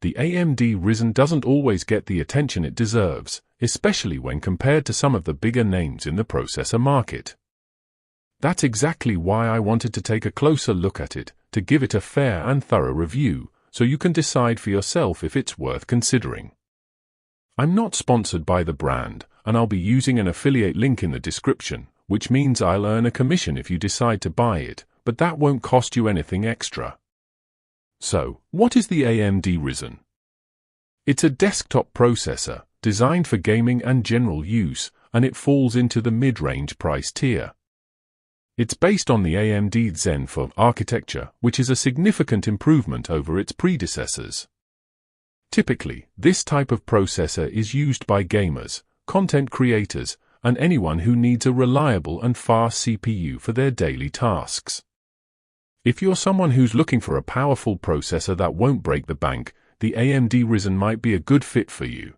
The AMD Ryzen doesn't always get the attention it deserves, especially when compared to some of the bigger names in the processor market. That's exactly why I wanted to take a closer look at it, to give it a fair and thorough review, so you can decide for yourself if it's worth considering. I'm not sponsored by the brand, and I'll be using an affiliate link in the description, which means I'll earn a commission if you decide to buy it, but that won't cost you anything extra. So, what is the AMD Ryzen? It's a desktop processor, designed for gaming and general use, and it falls into the mid-range price tier. It's based on the AMD Zen for architecture, which is a significant improvement over its predecessors. Typically, this type of processor is used by gamers, content creators, and anyone who needs a reliable and fast CPU for their daily tasks. If you're someone who's looking for a powerful processor that won't break the bank, the AMD Ryzen might be a good fit for you.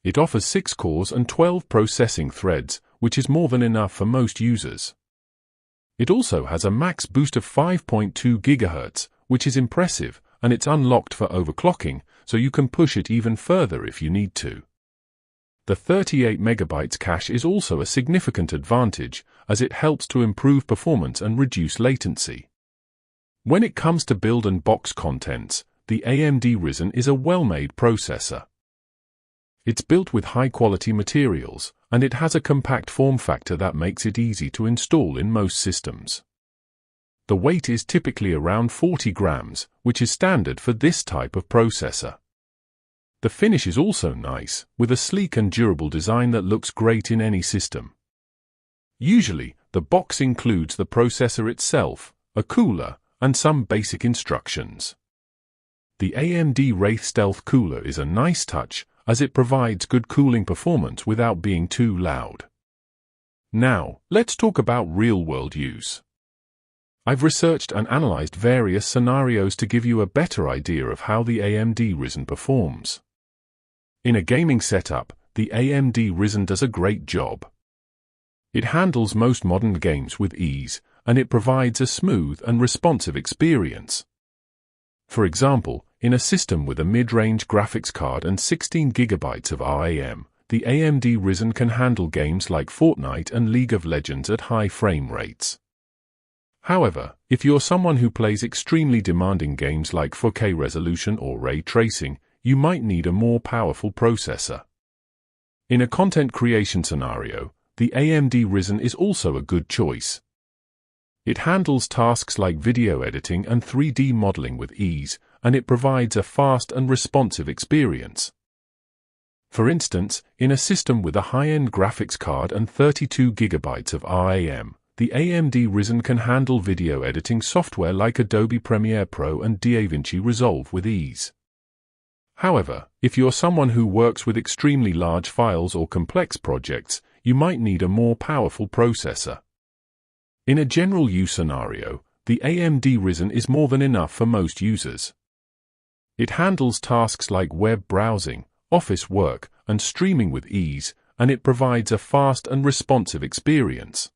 It offers 6 cores and 12 processing threads, which is more than enough for most users. It also has a max boost of 5.2 GHz, which is impressive, and it's unlocked for overclocking, so you can push it even further if you need to. The 38 MB cache is also a significant advantage, as it helps to improve performance and reduce latency. When it comes to build and box contents, the AMD Ryzen is a well-made processor. It's built with high-quality materials, and it has a compact form factor that makes it easy to install in most systems. The weight is typically around 40 grams, which is standard for this type of processor. The finish is also nice, with a sleek and durable design that looks great in any system. Usually, the box includes the processor itself, a cooler, and some basic instructions. The AMD Wraith Stealth cooler is a nice touch, as it provides good cooling performance without being too loud. Now, let's talk about real-world use. I've researched and analyzed various scenarios to give you a better idea of how the AMD Ryzen performs. In a gaming setup, the AMD Ryzen does a great job. It handles most modern games with ease, and it provides a smooth and responsive experience. For example, in a system with a mid-range graphics card and 16 GB of RAM, the AMD Ryzen can handle games like Fortnite and League of Legends at high frame rates. However, if you're someone who plays extremely demanding games like 4K resolution or ray tracing, you might need a more powerful processor. In a content creation scenario, the AMD Ryzen is also a good choice. It handles tasks like video editing and 3D modeling with ease, and it provides a fast and responsive experience. For instance, in a system with a high-end graphics card and 32 GB of RAM, the AMD Ryzen can handle video editing software like Adobe Premiere Pro and DaVinci Resolve with ease. However, if you're someone who works with extremely large files or complex projects, you might need a more powerful processor. In a general use scenario, the AMD Ryzen is more than enough for most users. It handles tasks like web browsing, office work, and streaming with ease, and it provides a fast and responsive experience.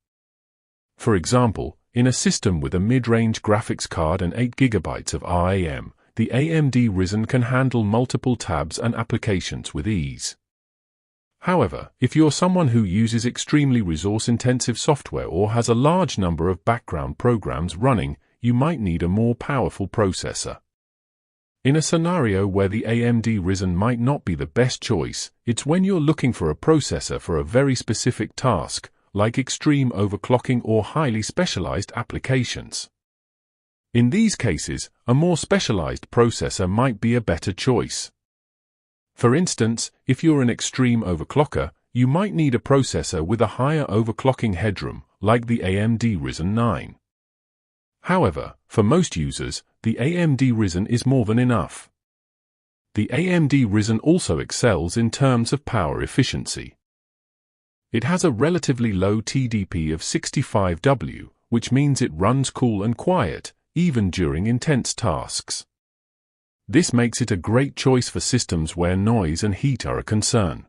For example, in a system with a mid-range graphics card and 8 GB of RAM, the AMD Ryzen can handle multiple tabs and applications with ease. However, if you're someone who uses extremely resource-intensive software or has a large number of background programs running, you might need a more powerful processor. In a scenario where the AMD Ryzen might not be the best choice, it's when you're looking for a processor for a very specific task, like extreme overclocking or highly specialized applications. In these cases, a more specialized processor might be a better choice. For instance, if you're an extreme overclocker, you might need a processor with a higher overclocking headroom, like the AMD Ryzen 9. However, for most users, the AMD Ryzen is more than enough. The AMD Ryzen also excels in terms of power efficiency. It has a relatively low TDP of 65W, which means it runs cool and quiet, even during intense tasks. This makes it a great choice for systems where noise and heat are a concern.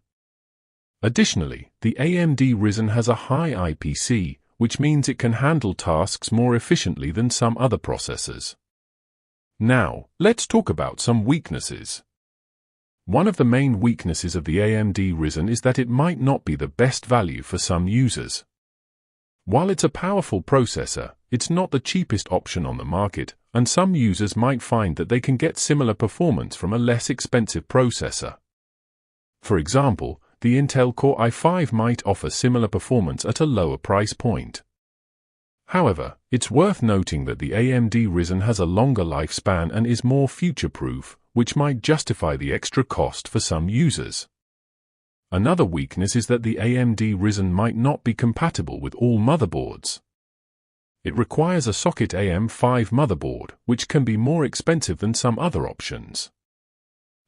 Additionally, the AMD Ryzen has a high IPC, which means it can handle tasks more efficiently than some other processors. Now, let's talk about some weaknesses. One of the main weaknesses of the AMD Ryzen is that it might not be the best value for some users. While it's a powerful processor, it's not the cheapest option on the market, and some users might find that they can get similar performance from a less expensive processor. For example, the Intel Core i5 might offer similar performance at a lower price point. However, it's worth noting that the AMD Ryzen has a longer lifespan and is more future-proof, which might justify the extra cost for some users. Another weakness is that the AMD Ryzen might not be compatible with all motherboards. It requires a socket AM5 motherboard, which can be more expensive than some other options.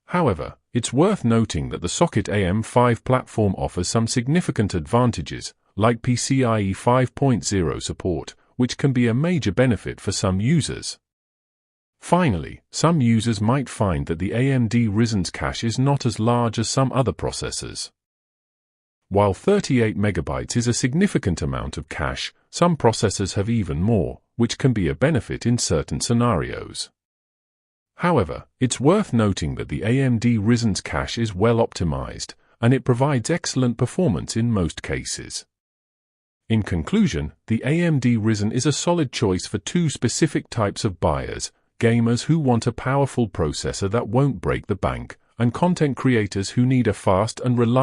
However, it's worth noting that the socket AM5 platform offers some significant advantages, like PCIe 5.0 support, which can be a major benefit for some users. Finally, some users might find that the AMD Ryzen's cache is not as large as some other processors. While 38 MB is a significant amount of cache, some processors have even more, which can be a benefit in certain scenarios. However, it's worth noting that the AMD Ryzen's cache is well optimized, and it provides excellent performance in most cases. In conclusion, the AMD Ryzen is a solid choice for two specific types of buyers: gamers who want a powerful processor that won't break the bank, and content creators who need a fast and reliable